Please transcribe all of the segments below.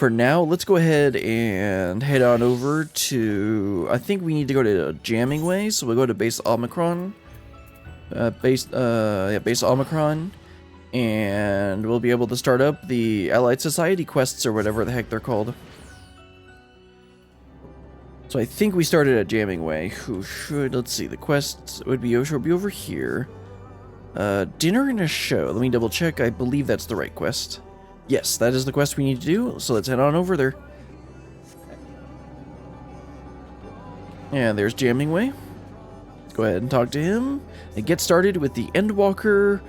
for now, let's go ahead and head on over to, I think we need to go to Jamming Way, so we'll go to base Omicron. Base Omicron. And we'll be able to start up the Allied Society quests or whatever the heck they're called. So I think we started at Jamming Way. Who should, let's see, the quests would be over here. Dinner and a show. Let me double check. I believe that's the right quest. Yes, that is the quest we need to do. So let's head on over there. And there's Jamming Way. Let's go ahead and talk to him and get started with the Endwalker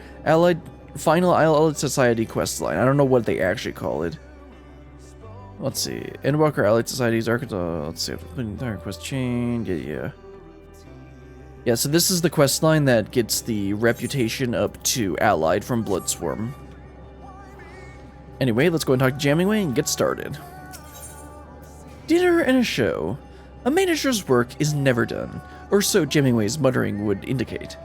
Final Allied Society quest line. I don't know what they actually call it. Let's see. Endwalker Allied Society's Arkansas. Let's see. Entire quest chain. Yeah, so this is the quest line that gets the reputation up to Allied from bloodsworn. Anyway, let's go and talk to Jamming Way and get started. Dinner and a show. A manager's work is never done, or so Jamming Way's muttering would indicate.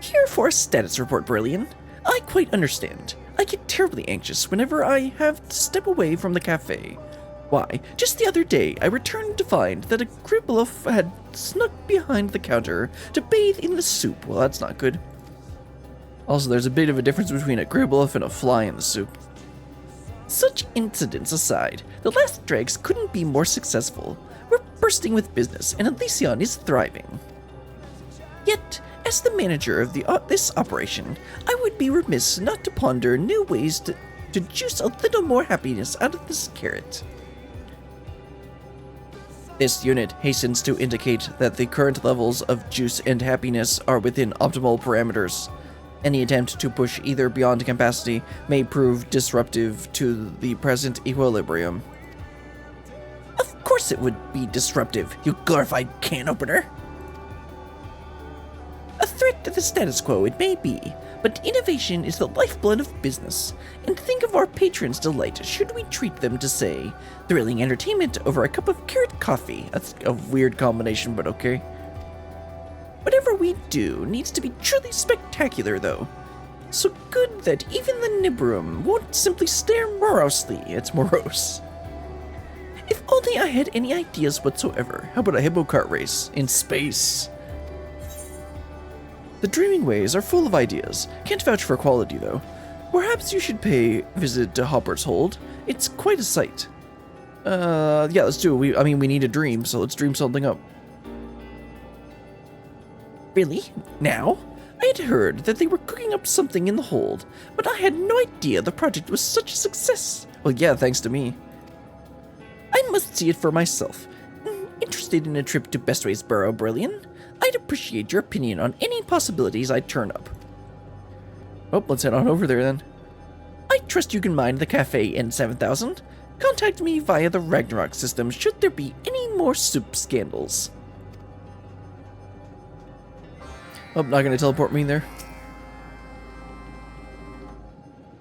Here for a status report, Brilliant. I quite understand. I get terribly anxious whenever I have to step away from the cafe. Why, just the other day, I returned to find that a Gribbleuf had snuck behind the counter to bathe in the soup. Well, that's not good. Also, there's a bit of a difference between a Gribbleuf and a fly in the soup. Such incidents aside, the last dregs couldn't be more successful. We're bursting with business, and Elysion is thriving. Yet, as the manager of this operation, I would be remiss not to ponder new ways to juice a little more happiness out of this carrot. This unit hastens to indicate that the current levels of juice and happiness are within optimal parameters. Any attempt to push either beyond capacity may prove disruptive to the present equilibrium. Of course it would be disruptive, you glorified can opener! A threat to the status quo it may be, but innovation is the lifeblood of business, and think of our patrons' delight should we treat them to, say, thrilling entertainment over a cup of carrot coffee. That's a weird combination, but okay. Whatever we do needs to be truly spectacular, though. So good that even the Nibrum won't simply stare morosely. It's morose. If only I had any ideas whatsoever. How about a hippo cart race in space? The Dreaming Ways are full of ideas. Can't vouch for quality, though. Perhaps you should pay a visit to Hopper's Hold. It's quite a sight. Yeah, let's do it. We need a dream, so let's dream something up. Really? Now? I had heard that they were cooking up something in the hold, but I had no idea the project was such a success. Well, yeah, thanks to me. I must see it for myself. Interested in a trip to Bestwaysboro, Brilliant? I'd appreciate your opinion on any possibilities I'd turn up. Oh, let's head on over there then. I trust you can mind the cafe N7000. Contact me via the Ragnarok system should there be any more soup scandals. Oh, not gonna teleport me there.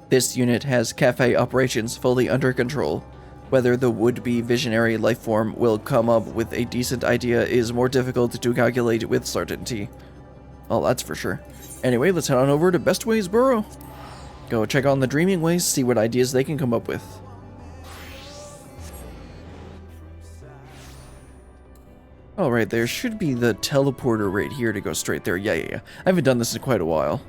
This unit has cafe operations fully under control. Whether the would-be visionary lifeform will come up with a decent idea is more difficult to calculate with certainty. Well, that's for sure. Anyway, let's head on over to Bestwaysboro. Go check on the Dreaming Ways, see what ideas they can come up with. Alright, there should be the teleporter right here to go straight there. Yeah. I haven't done this in quite a while.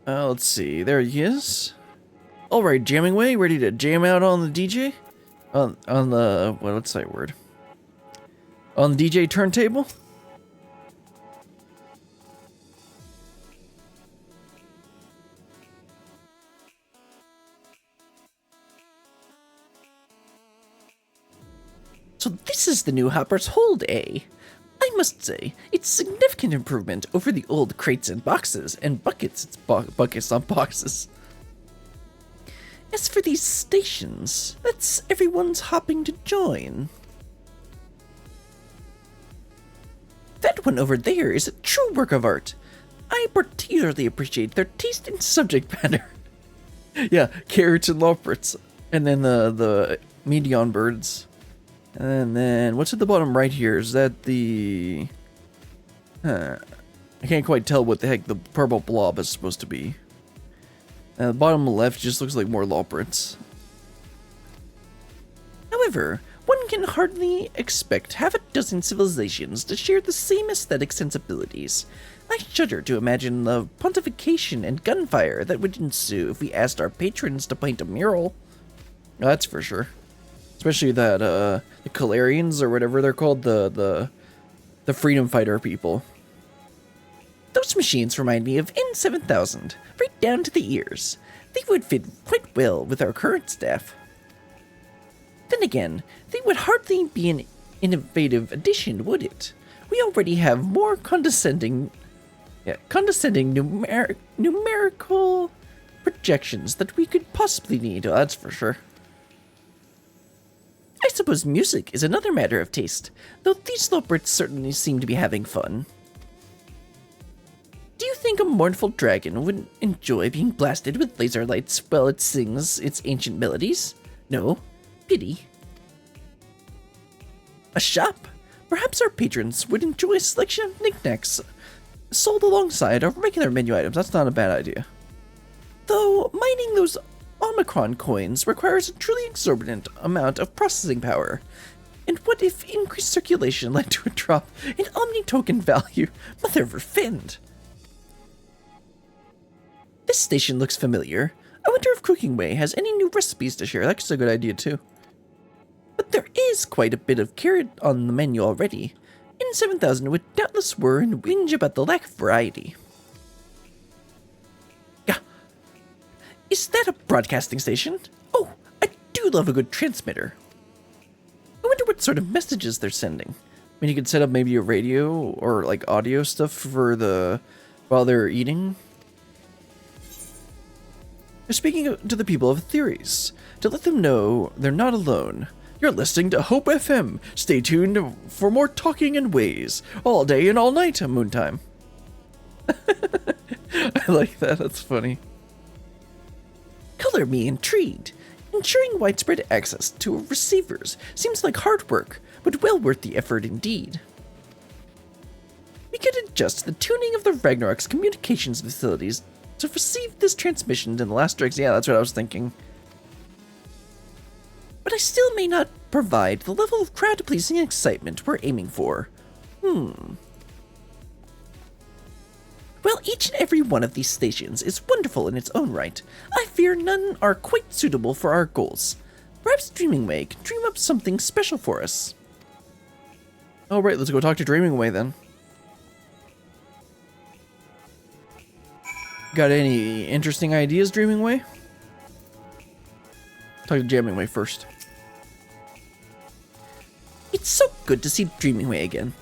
Let's see. There he is. Alright, Jamming Way, ready to jam out on the DJ? On the... what's that word? On the DJ turntable? So this is the new Hopper's Hold, eh? I must say, it's a significant improvement over the old crates and boxes, and buckets. It's buckets, not boxes. As for these stations, that's everyone's hopping to join. That one over there is a true work of art. I particularly appreciate their taste in subject matter. Yeah, carrots and loprits. And then the median birds. And then, what's at the bottom right here? Is that the... I can't quite tell what the heck the purple blob is supposed to be. The bottom left just looks like more lawprints. However, one can hardly expect half a dozen civilizations to share the same aesthetic sensibilities. I shudder to imagine the pontification and gunfire that would ensue if we asked our patrons to paint a mural. That's for sure. Especially that, the Calarians, or whatever they're called, the freedom fighter people. Those machines remind me of N7000, right down to the ears. They would fit quite well with our current staff. Then again, they would hardly be an innovative addition, would it? We already have more condescending numerical projections that we could possibly need, that's for sure. I suppose music is another matter of taste, though these lawprints certainly seem to be having fun. Do you think a mournful dragon would enjoy being blasted with laser lights while it sings its ancient melodies? No. Pity. A shop? Perhaps our patrons would enjoy a selection of knickknacks sold alongside our regular menu items. That's not a bad idea. Though mining those Omicron coins requires a truly exorbitant amount of processing power. And what if increased circulation led to a drop in Omni token value? Mother verfend. This station looks familiar. I wonder if Cooking Way has any new recipes to share. That's a good idea too. But there is quite a bit of carrot on the menu already. N7000 would doubtless whir and whinge about the lack of variety. Yeah. Is that a broadcasting station? Oh, I do love a good transmitter. I wonder what sort of messages they're sending. I mean, you could set up maybe a radio or like audio stuff for while they're eating. They're speaking to the people of theories, to let them know they're not alone. You're listening to Hope FM. Stay tuned for more talking and ways, all day and all night, Moontime. I like that, that's funny. Color me intrigued. Ensuring widespread access to receivers seems like hard work, but well worth the effort indeed. We could adjust the tuning of the Ragnarok's communications facilities to receive this transmission in the last strikes. Yeah, that's what I was thinking. But I still may not provide the level of crowd-pleasing excitement we're aiming for. Well, each and every one of these stations is wonderful in its own right. I fear none are quite suitable for our goals. Perhaps Dreaming Way can dream up something special for us. Alright, let's go talk to Dreaming Way then. Got any interesting ideas, Dreaming Way? Talk to Jamming Way first. It's so good to see Dreaming Way again.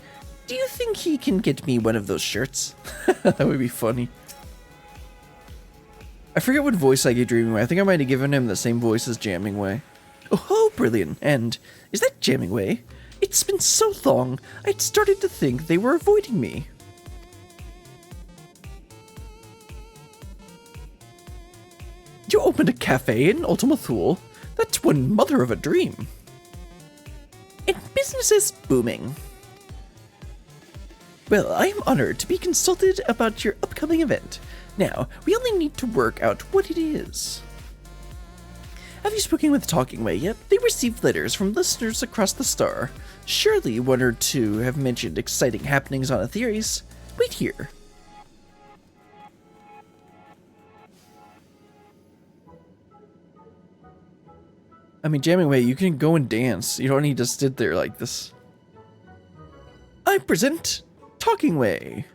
Do you think he can get me one of those shirts? That would be funny. I forget what voice I gave Dreaming Way. I think I might have given him the same voice as Jamming Way. Oh, brilliant. And is that Jamming Way? It's been so long, I'd started to think they were avoiding me. You opened a cafe in Ultima Thule? That's one mother of a dream. And business is booming. Well, I am honored to be consulted about your upcoming event. Now, we only need to work out what it is. Have you spoken with Talking Way yet? They received letters from listeners across the star. Surely one or two have mentioned exciting happenings on Ethereus. Wait here. I mean, Jamming Way, you can go and dance. You don't need to sit there like this. I present Talking Way.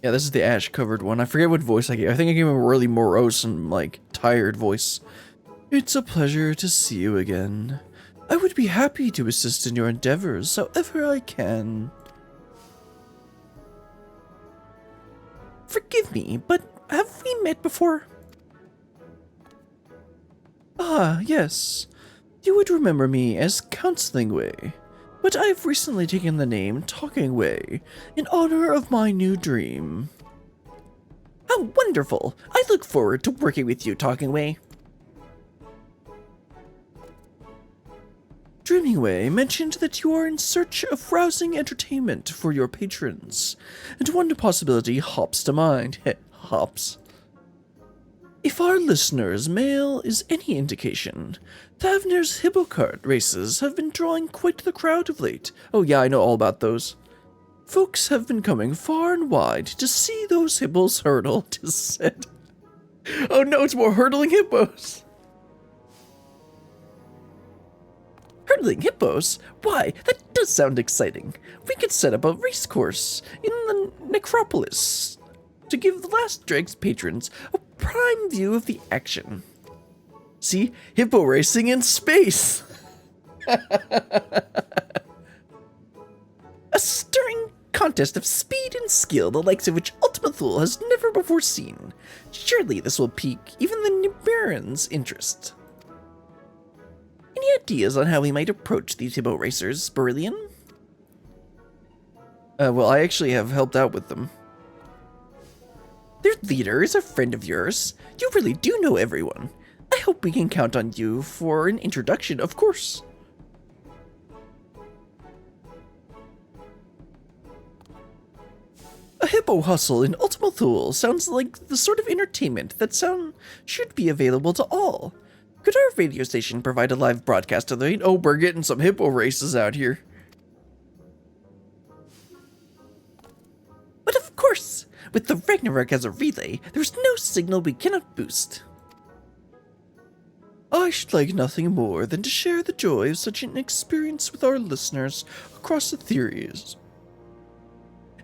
Yeah, this is the ash-covered one. I forget what voice I gave. I think I gave him a really morose and, like, tired voice. It's a pleasure to see you again. I would be happy to assist in your endeavors however I can. Forgive me, but have we met before? Ah, yes. You would remember me as Counseling Way, but I've recently taken the name Talking Way in honor of my new dream. How wonderful! I look forward to working with you, Talking Way. Dreamingway mentioned that you are in search of rousing entertainment for your patrons, and one possibility hops to mind. Hops. If our listeners' mail is any indication, Thavner's hippo cart races have been drawing quite the crowd of late. Oh yeah, I know all about those. Folks have been coming far and wide to see those hippos hurdle, tis said. Oh no, it's more hurdling hippos. Hurdling hippos? Why, that does sound exciting. We could set up a race course in the necropolis to give the Last Dregs patrons a prime view of the action. See? Hippo racing in space! A stirring contest of speed and skill, the likes of which Ultima Thule has never before seen. Surely this will pique even the Nibiran's interest. Any ideas on how we might approach these hippo racers, Berillion? Well, I actually have helped out with them. Their leader is a friend of yours. You really do know everyone. I hope we can count on you for an introduction, of course. A hippo hustle in Ultima Thule sounds like the sort of entertainment that should be available to all. Could our radio station provide a live broadcast of the... Oh, we're getting some hippo races out here. But of course, with the Ragnarok as a relay, there's no signal we cannot boost. I should like nothing more than to share the joy of such an experience with our listeners across the theories.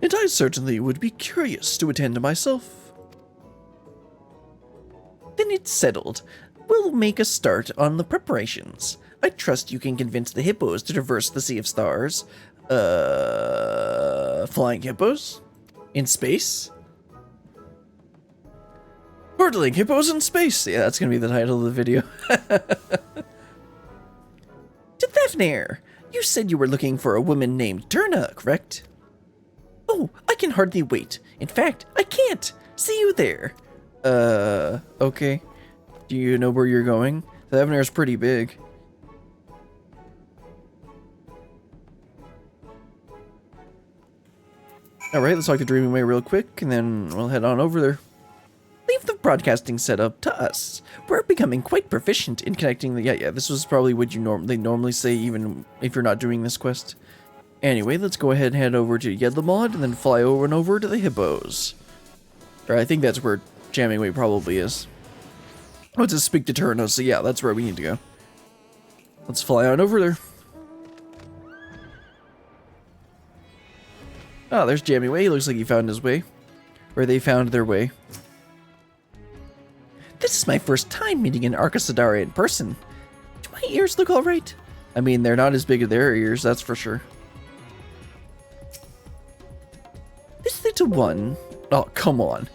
And I certainly would be curious to attend myself. Then it's settled. We'll make a start on the preparations. I trust you can convince the hippos to traverse the Sea of Stars. Flying hippos? In space? Hurdling hippos in space! Yeah, that's gonna be the title of the video. To Thavner, you said you were looking for a woman named Turna, correct? Oh, I can hardly wait. In fact, I can't. See you there. Okay. Do you know where you're going? Thavner's pretty big. Alright, let's talk to Dreamingway real quick, and then we'll head on over there. Leave the broadcasting setup to us. We're becoming quite proficient in connecting the... Yeah, this was probably what they normally say, even if you're not doing this quest. Anyway, let's go ahead and head over to Yedlamod, and then fly over to the hippos. Or I think that's where Jammingway probably is. Oh, it's a speak to Turno, so yeah, that's where we need to go. Let's fly on over there. Oh, there's Jammingway. He looks like he found his way. Or they found their way. This is my first time meeting an Arcasadara in person. Do my ears look alright? I mean, they're not as big as their ears, that's for sure. This little one... Oh, come on.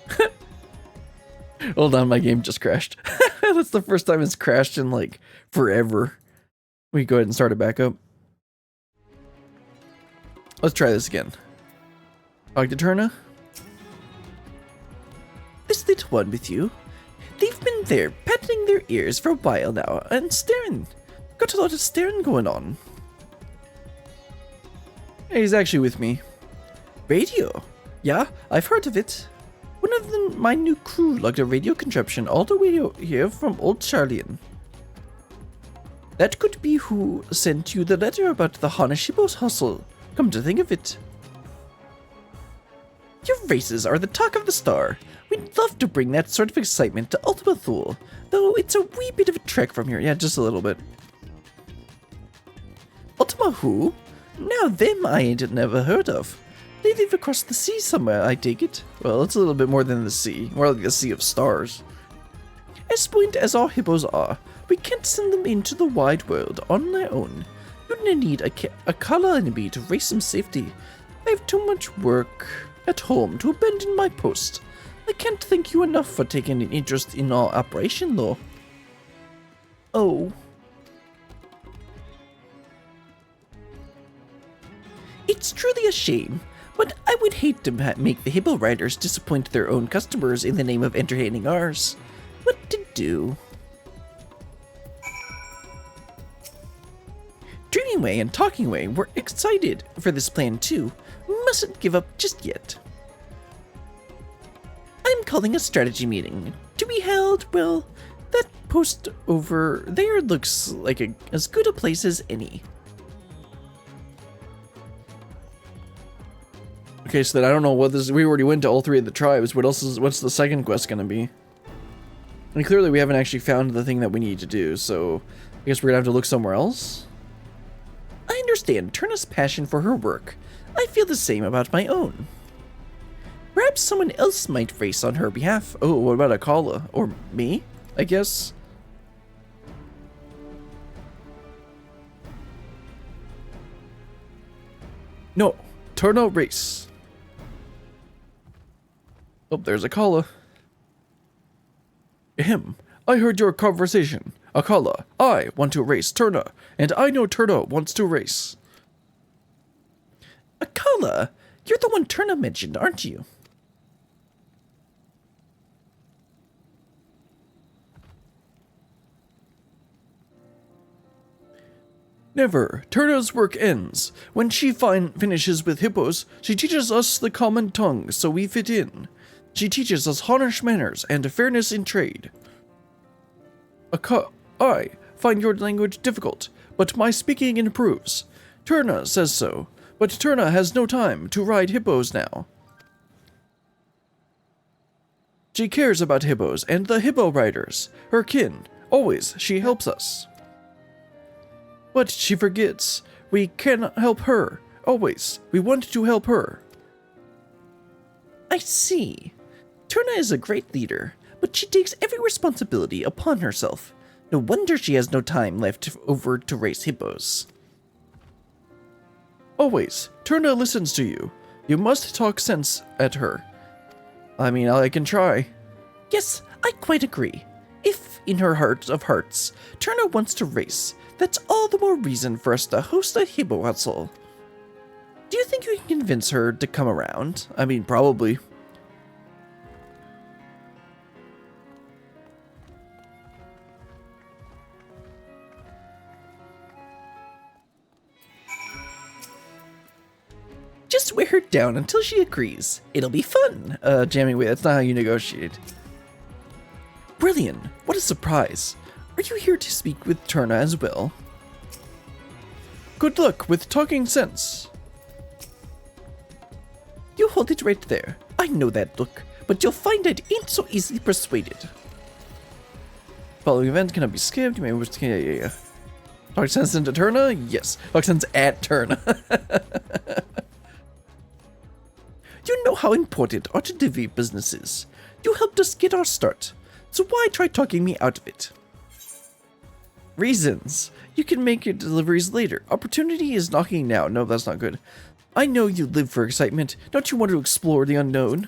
Hold on, my game just crashed. That's the first time it's crashed in, like, forever. We can go ahead and start it back up. Let's try this again. Talk to Turna. This little one with you. They've been there, patting their ears for a while now, and staring. Got a lot of staring going on. Hey, he's actually with me. Radio? Yeah, I've heard of it. One of my new crew lugged a radio contraption all the way here from Old Charlian. That could be who sent you the letter about the Hanashibos hustle, come to think of it. Your races are the talk of the star. We'd love to bring that sort of excitement to Ultima Thule, though it's a wee bit of a trek from here. Yeah, just a little bit. Ultima who? Now them I ain't never heard of. They live across the sea somewhere, I take it. Well, it's a little bit more than the sea. More like the Sea of Stars. As buoyant as our hippos are, we can't send them into the wide world on their own. You'd need a color enemy to race some safety. I have too much work at home to abandon my post. I can't thank you enough for taking an interest in our operation, though. Oh. It's truly a shame, but I would hate to make the hippo riders disappoint their own customers in the name of entertaining ours. What to do? Anyway, and talking away, we're excited for this plan too. Mustn't give up just yet. I'm calling a strategy meeting. To be held, well, that post over there looks like as good a place as any. Okay, so then I don't know what this. We already went to all three of the tribes. What's the second quest gonna be? And clearly we haven't actually found the thing that we need to do, so I guess we're gonna have to look somewhere else. I understand Turna's passion for her work. I feel the same about my own. Perhaps someone else might race on her behalf. Oh, what about Akala? Or me, I guess? No, Turna race. Oh, there's Akala. Ahem. I heard your conversation. Akala, I want to race Turna, and I know Turna wants to race. Akala, you're the one Turna mentioned, aren't you? Never. Turna's work ends. When she finishes with hippos, she teaches us the common tongue, so we fit in. She teaches us harsh manners and fairness in trade. I find your language difficult, but my speaking improves. Turna says so, but Turna has no time to ride hippos now. She cares about hippos and the hippo riders, her kin. Always, she helps us. But she forgets. We cannot help her. Always, we want to help her. I see. Turna is a great leader, but she takes every responsibility upon herself. No wonder she has no time left over to race hippos. Always, Turna listens to you. You must talk sense at her. I mean, I can try. Yes, I quite agree. If, in her heart of hearts, Turna wants to race, that's all the more reason for us to host a hippo hustle. Do you think you can convince her to come around? I mean, probably. Just wear her down until she agrees. It'll be fun. Jamming, wait, that's not how you negotiate. Brilliant. What a surprise. Are you here to speak with Turna as well? Good luck with talking sense. You hold it right there. I know that look, but you'll find it ain't so easily persuaded. Following event cannot be skipped. You may wish to... Yeah. Talk sense into Turna? Yes. Talk sense at Turna. You know how important our delivery business is. You helped us get our start, so why try talking me out of it? Reasons. You can make your deliveries later. Opportunity is knocking now. No, that's not good. I know you live for excitement. Don't you want to explore the unknown?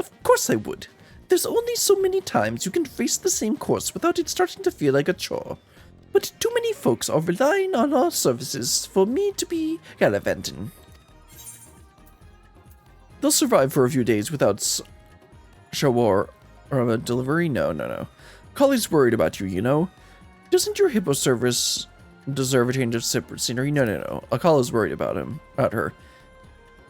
Of course I would. There's only so many times you can face the same course without it starting to feel like a chore. But too many folks are relying on our services for me to be gallivanting. They'll survive for a few days without shawar or a delivery? No. Collie's worried about you, you know? Doesn't your hippo service deserve a change of scenery? No. Akala's worried about her.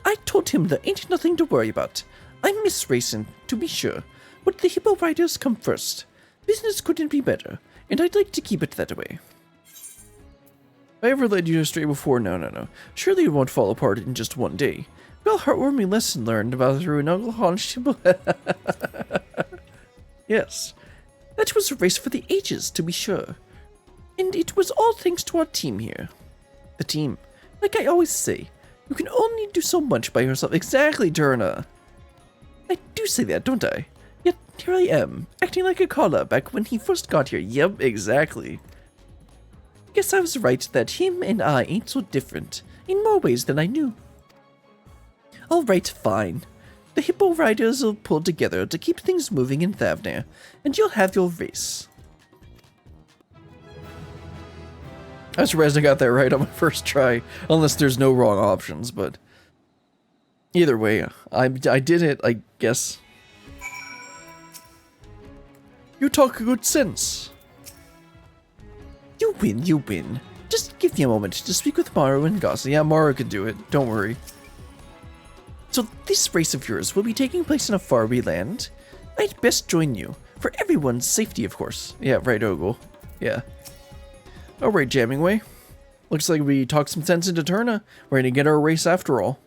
I told him there ain't nothing to worry about. I miss racing, to be sure, but the hippo riders come first. Business couldn't be better, and I'd like to keep it that way. Have I ever led you astray before? No. Surely it won't fall apart in just one day. Well, heartwarming lesson learned about through an uncle. Yes. That was a race for the ages, to be sure. And it was all thanks to our team here. The team. Like I always say, you can only do so much by yourself. Exactly, Turna. I do say that, don't I? Yet here I am, acting like Akala back when he first got here. Yep, exactly. Guess I was right that him and I ain't so different, in more ways than I knew. Alright, fine. The hippo riders will pull together to keep things moving in Thavnir, and you'll have your race. I'm surprised I got that right on my first try, unless there's no wrong options, but... Either way, I did it, I guess. You talk good sense. You win. Just give me a moment to speak with Maru and Goss. Yeah, Maru can do it. Don't worry. So this race of yours will be taking place in a faraway land. I'd best join you. For everyone's safety, of course. Yeah, right, Ogle. Yeah. Alright, Jammingway. Looks like we talked some sense into Turna. We're gonna get our race after all.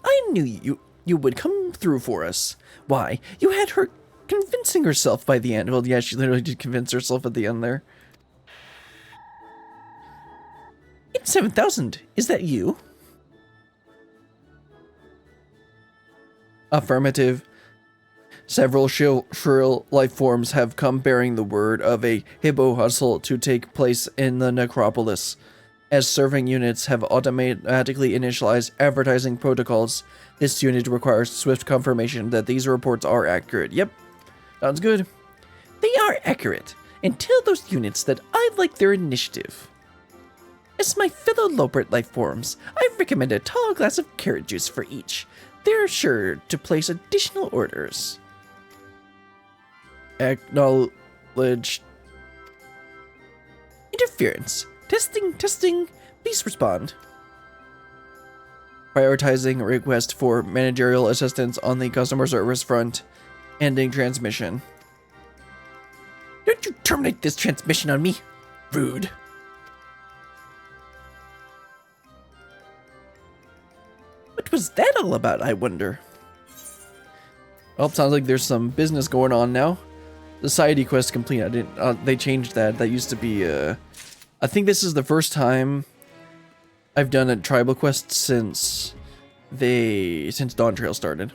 I knew you would come through for us. Why, you had her convincing herself by the end. Well, yeah, she literally did convince herself at the end there. It's 7,000. Is that you? Affirmative. Several shrill life forms have come bearing the word of a hippo hustle to take place in the necropolis. As serving units have automatically initialized advertising protocols, this unit requires swift confirmation that these reports are accurate. Yep, sounds good. They are accurate, and tell those units that I like their initiative. As my fellow Lopert life forms, I recommend a tall glass of carrot juice for each. They're sure to place additional orders. Acknowledged. Interference. Testing. Please respond. Prioritizing a request for managerial assistance on the customer service front. Ending transmission. Don't you terminate this transmission on me. Rude. What was that all about, I wonder? Well, sounds like there's some business going on now. Society quest complete. I didn't. They changed that. That used to be. I think this is the first time I've done a tribal quest since Dawn Trail started.